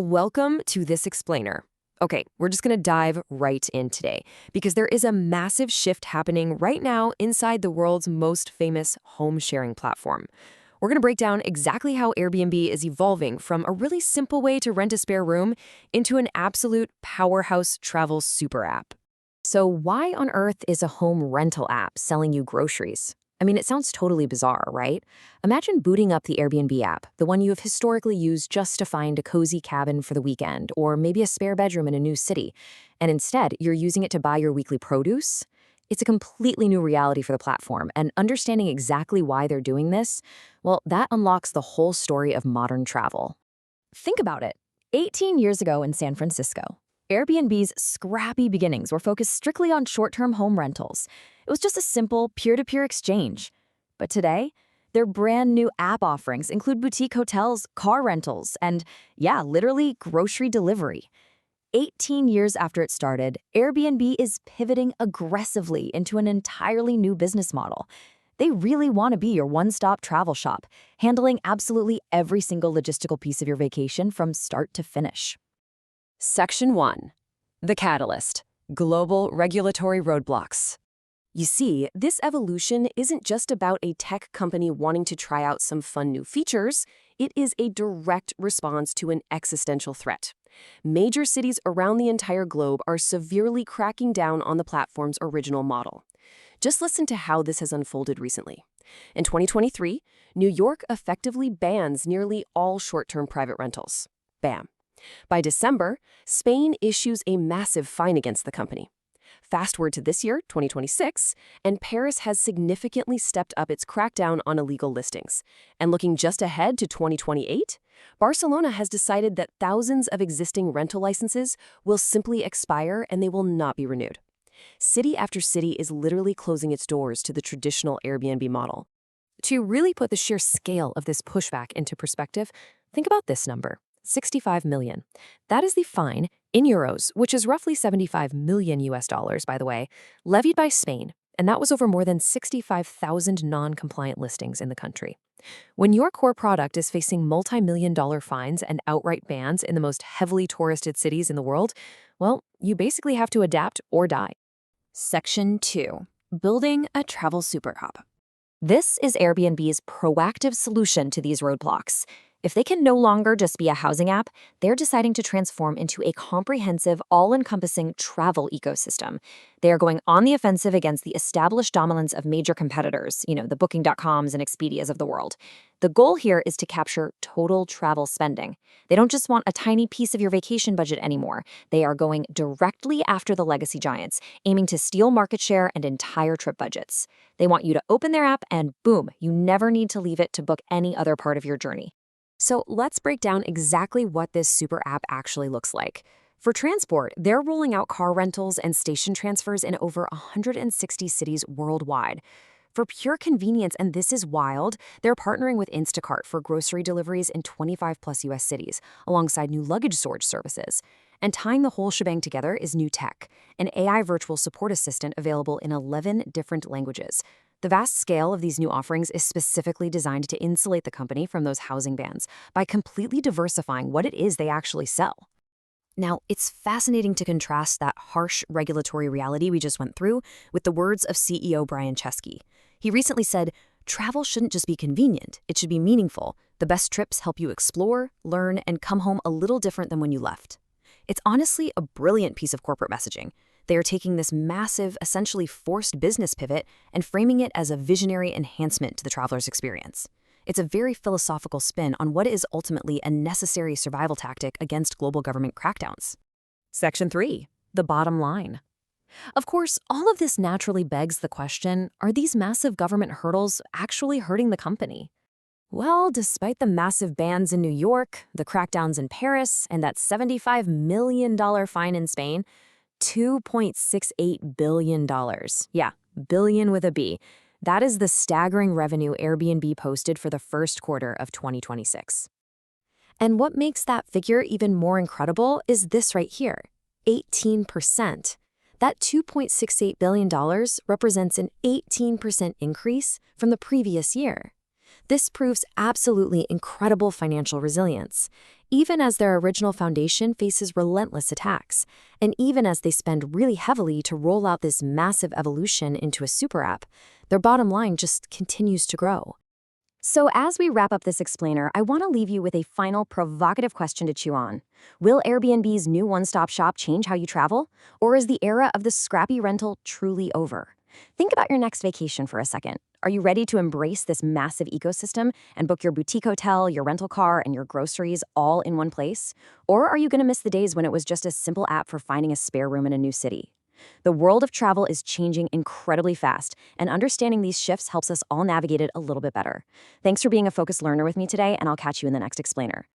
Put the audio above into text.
Welcome to this explainer. Okay, we're just going to dive right in today because there is a massive shift happening right now inside the world's most famous home sharing platform. We're going to break down exactly how Airbnb is evolving from a really simple way to rent a spare room into an absolute powerhouse travel super app. So why on earth is a home rental app selling you groceries? I mean, it sounds totally bizarre, right? Imagine booting up the Airbnb app, the one you have historically used just to find a cozy cabin for the weekend, or maybe a spare bedroom in a new city, and instead you're using it to buy your weekly produce. It's a completely new reality for the platform, and understanding exactly why they're doing this, well, that unlocks the whole story of modern travel. Think about it. 18 years ago in San Francisco, Airbnb's scrappy beginnings were focused strictly on short-term home rentals. It was just a simple peer-to-peer exchange. But today, their brand new app offerings include boutique hotels, car rentals, and, yeah, literally grocery delivery. 18 years after it started, Airbnb is pivoting aggressively into an entirely new business model. They really want to be your one-stop travel shop, handling absolutely every single logistical piece of your vacation from start to finish. Section 1. The Catalyst. Global Regulatory Roadblocks. You see, this evolution isn't just about a tech company wanting to try out some fun new features. It is a direct response to an existential threat. Major cities around the entire globe are severely cracking down on the platform's original model. Just listen to how this has unfolded recently. In 2023, New York effectively bans nearly all short-term private rentals. Bam. By December, Spain issues a massive fine against the company. Fast forward to this year, 2026, and Paris has significantly stepped up its crackdown on illegal listings. And looking just ahead to 2028, Barcelona has decided that thousands of existing rental licenses will simply expire and they will not be renewed. City after city is literally closing its doors to the traditional Airbnb model. To really put the sheer scale of this pushback into perspective, think about this number. 65 million. That is the fine, in euros, which is roughly 75 million US dollars, by the way, levied by Spain, and that was over more than 65,000 non-compliant listings in the country. When your core product is facing multi-million-dollar fines and outright bans in the most heavily touristed cities in the world, well, you basically have to adapt or die. Section 2. Building a travel super hub. This is Airbnb's proactive solution to these roadblocks. If they can no longer just be a housing app, they're deciding to transform into a comprehensive, all-encompassing travel ecosystem. They are going on the offensive against the established dominance of major competitors, the Booking.coms and Expedias of the world. The goal here is to capture total travel spending. They don't just want a tiny piece of your vacation budget anymore. They are going directly after the legacy giants, aiming to steal market share and entire trip budgets. They want you to open their app and boom, you never need to leave it to book any other part of your journey. So let's break down exactly what this super app actually looks like. For transport, they're rolling out car rentals and station transfers in over 160 cities worldwide. For pure convenience, and this is wild, they're partnering with Instacart for grocery deliveries in 25+ US cities, alongside new luggage storage services. And tying the whole shebang together is new tech, an AI virtual support assistant available in 11 different languages. The vast scale of these new offerings is specifically designed to insulate the company from those housing bans by completely diversifying what it is they actually sell. Now, it's fascinating to contrast that harsh regulatory reality we just went through with the words of CEO Brian Chesky. He recently said, "Travel shouldn't just be convenient, it should be meaningful. The best trips help you explore, learn, and come home a little different than when you left." It's honestly a brilliant piece of corporate messaging. They are taking this massive, essentially forced business pivot and framing it as a visionary enhancement to the traveler's experience. It's a very philosophical spin on what is ultimately a necessary survival tactic against global government crackdowns. Section 3. The bottom line. Of course, all of this naturally begs the question, are these massive government hurdles actually hurting the company? Well, despite the massive bans in New York, the crackdowns in Paris, and that $75 million fine in Spain, $2.68 billion. Yeah, billion with a B. That is the staggering revenue Airbnb posted for the first quarter of 2026. And what makes that figure even more incredible is this right here, 18%. That $2.68 billion represents an 18% increase from the previous year. This proves absolutely incredible financial resilience. even as their original foundation faces relentless attacks, and even as they spend really heavily to roll out this massive evolution into a super app, their bottom line just continues to grow. So as we wrap up this explainer, I want to leave you with a final provocative question to chew on. Will Airbnb's new one-stop shop change how you travel? Or is the era of the scrappy rental truly over? Think about your next vacation for a second. Are you ready to embrace this massive ecosystem and book your boutique hotel, your rental car, and your groceries all in one place? Or are you going to miss the days when it was just a simple app for finding a spare room in a new city? The world of travel is changing incredibly fast, and understanding these shifts helps us all navigate it a little bit better. Thanks for being a focused learner with me today, and I'll catch you in the next explainer.